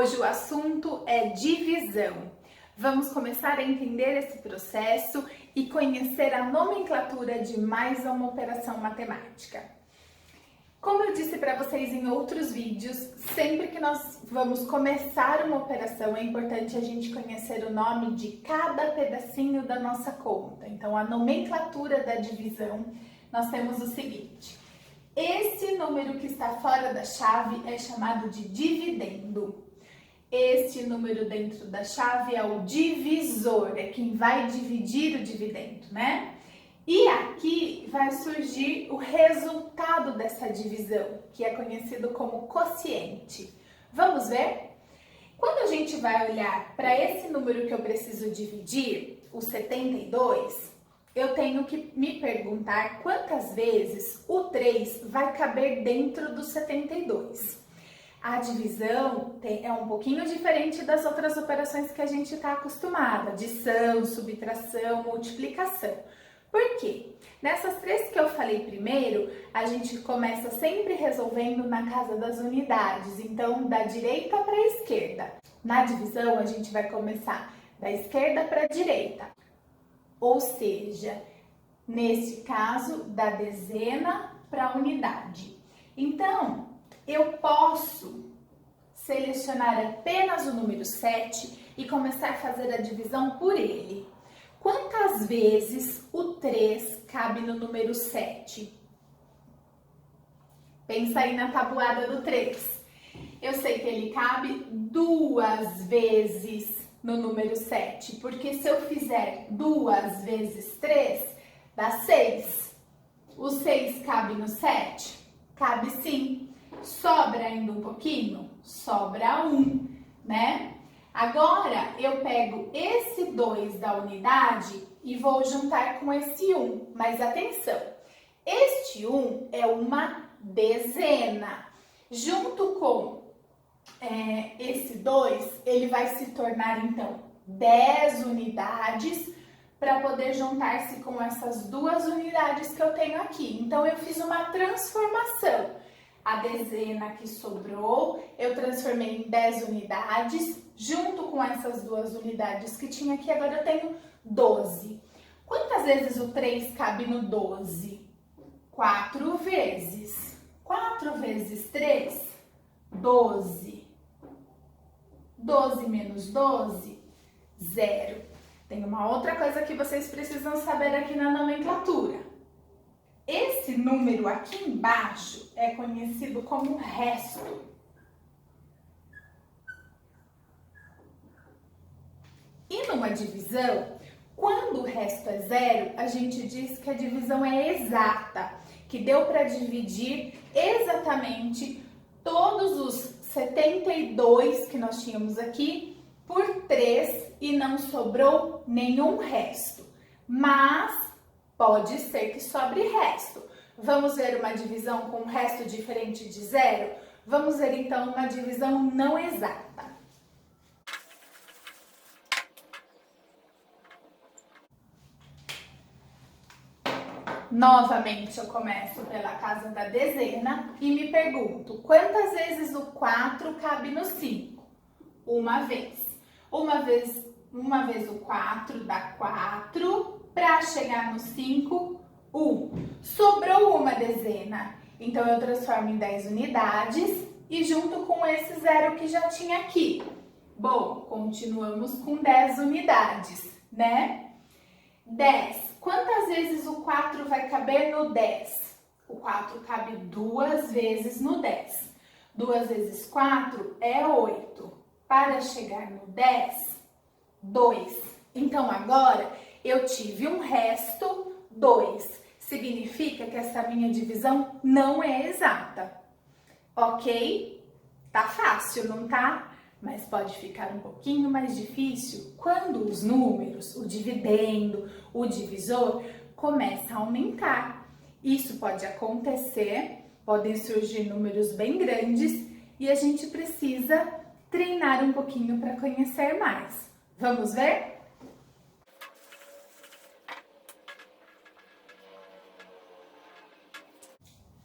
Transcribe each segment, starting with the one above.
Hoje o assunto é divisão. Vamos começar a entender esse processo e conhecer a nomenclatura de mais uma operação matemática. Como eu disse para vocês em outros vídeos, sempre que nós vamos começar uma operação é importante a gente conhecer o nome de cada pedacinho da nossa conta. Então, a nomenclatura da divisão, nós temos o seguinte: esse número que está fora da chave é chamado de dividendo. Este número dentro da chave é o divisor, é quem vai dividir o dividendo, né? E aqui vai surgir o resultado dessa divisão, que é conhecido como quociente. Vamos ver? Quando a gente vai olhar para esse número que eu preciso dividir, o 72, eu tenho que me perguntar quantas vezes o 3 vai caber dentro do 72. A divisão é um pouquinho diferente das outras operações que a gente está acostumado: adição, subtração, multiplicação. Por quê? Nessas três que eu falei primeiro, a gente começa sempre resolvendo na casa das unidades, então da direita para a esquerda. Na divisão, a gente vai começar da esquerda para a direita, ou seja, nesse caso, da dezena para a unidade. Então, eu posso selecionar apenas o número 7 e começar a fazer a divisão por ele. Quantas vezes o 3 cabe no número 7? Pensa aí na tabuada do 3. Eu sei que ele cabe 2 vezes no número 7, porque se eu fizer 2 vezes 3, dá 6. O 6 cabe no 7? Cabe sim. Sobra ainda um pouquinho? Sobra 1, né? Agora, eu pego esse 2 da unidade e vou juntar com esse 1. Mas atenção, este 1 é uma dezena. Junto com esse 2, ele vai se tornar, então, 10 unidades para poder juntar-se com essas duas unidades que eu tenho aqui. Então, eu fiz uma transformação. A dezena que sobrou, eu transformei em 10 unidades, junto com essas duas unidades que tinha aqui, agora eu tenho 12. Quantas vezes o 3 cabe no 12? 4 vezes. 4 vezes 3, 12. 12 menos 12, 0. Tem uma outra coisa que vocês precisam saber aqui na nomenclatura. Esse número aqui embaixo é conhecido como resto. E numa divisão, quando o resto é 0, a gente diz que a divisão é exata, que deu para dividir exatamente todos os 72 que nós tínhamos aqui por 3 e não sobrou nenhum resto. Mas pode ser que sobre resto. Vamos ver uma divisão com resto diferente de 0? Vamos ver então uma divisão não exata. Novamente eu começo pela casa da dezena e me pergunto: quantas vezes o 4 cabe no 5? Uma vez. Uma vez o 4 dá 4. Para chegar no 5, 1. Sobrou uma dezena, então eu transformo em 10 unidades e junto com esse 0 que já tinha aqui. Bom, continuamos com 10 unidades, né? 10. Quantas vezes o 4 vai caber no 10? O 4 cabe 2 vezes no 10. 2 vezes 4 é 8. Para chegar no 10, 2. Então, agora eu tive um resto 2. Significa que essa minha divisão não é exata. Ok? Tá fácil, não tá? Mas pode ficar um pouquinho mais difícil quando os números, o dividendo, o divisor, começam a aumentar. Isso pode acontecer, podem surgir números bem grandes e a gente precisa treinar um pouquinho para conhecer mais. Vamos ver?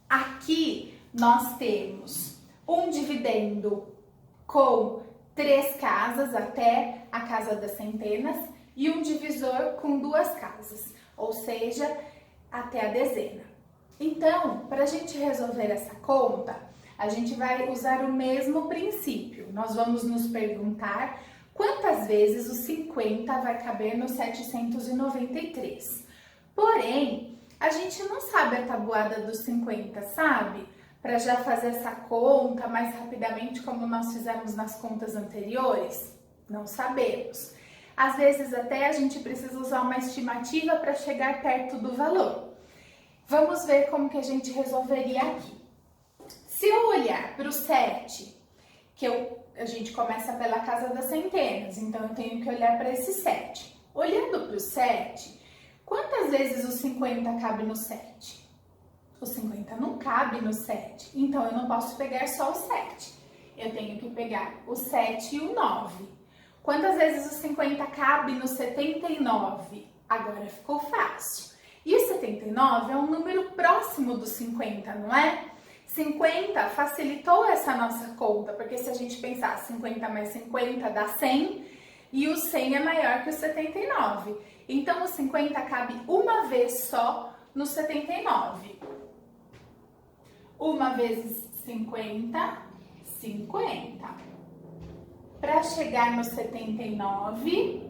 Aqui nós temos um dividendo com 3 casas até a casa das centenas e um divisor com 2 casas, ou seja, até a dezena. Então, para a gente resolver essa conta, a gente vai usar o mesmo princípio. Nós vamos nos perguntar quantas vezes o 50 vai caber no 793. Porém, a gente não sabe a tabuada dos 50, sabe? Para já fazer essa conta mais rapidamente como nós fizemos nas contas anteriores? Não sabemos. Às vezes até a gente precisa usar uma estimativa para chegar perto do valor. Vamos ver como que a gente resolveria aqui. Se eu olhar para o 7, a gente começa pela casa das centenas, então eu tenho que olhar para esse 7. Olhando para o 7, quantas vezes o 50 cabe no 7? O 50 não cabe no 7, então eu não posso pegar só o 7. Eu tenho que pegar o 7 e o 9. Quantas vezes o 50 cabe no 79? Agora ficou fácil. E o 79 é um número próximo do 50, não é? 50 facilitou essa nossa conta, porque se a gente pensar 50 mais 50 dá 100 e o 100 é maior que o 79. Então o 50 cabe uma vez só no 79. Uma vezes 50, 50. Para chegar no 79,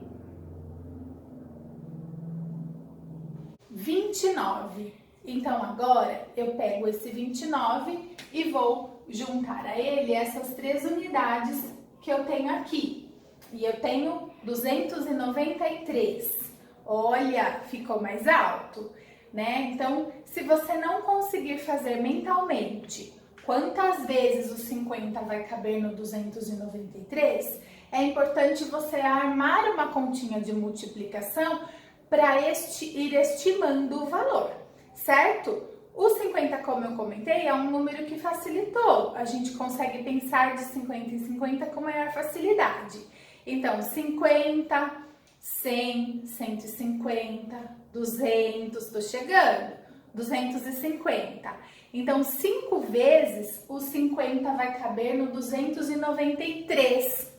29. Então agora eu pego esse 29 e vou juntar a ele essas 3 unidades que eu tenho aqui. E eu tenho 293. Olha, ficou mais alto, né? Então, se você não conseguir fazer mentalmente quantas vezes o 50 vai caber no 293, é importante você armar uma continha de multiplicação para ir estimando o valor, certo? O 50, como eu comentei, é um número que facilitou. A gente consegue pensar de 50 em 50 com maior facilidade. Então, 50, 100, 150, 200, tô chegando, 250. Então, 5 vezes o 50 vai caber no 293.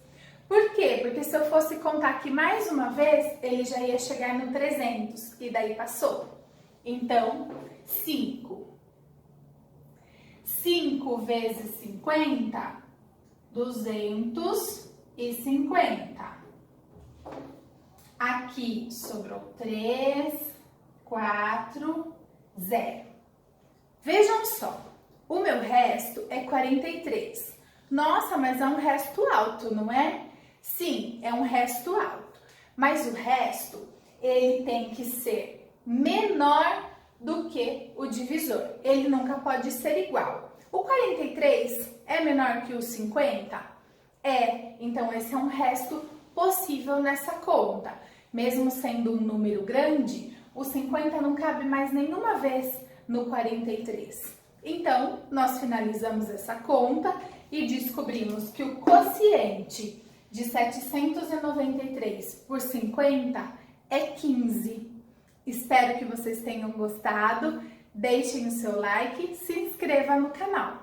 Por quê? Porque se eu fosse contar aqui mais uma vez, ele já ia chegar no 300, e daí passou. Então, 5. 5 vezes 50, 250. Aqui sobrou 3, 4, 0. Vejam só, o meu resto é 43. Nossa, mas é um resto alto, não é? Sim, é um resto alto, mas o resto, ele tem que ser menor do que o divisor. Ele nunca pode ser igual. O 43 é menor que o 50? É, então esse é um resto possível nessa conta. Mesmo sendo um número grande, o 50 não cabe mais nenhuma vez no 43. Então, nós finalizamos essa conta e descobrimos que o quociente de 793 por 50 é 15. Espero que vocês tenham gostado. Deixem o seu like, se inscreva no canal.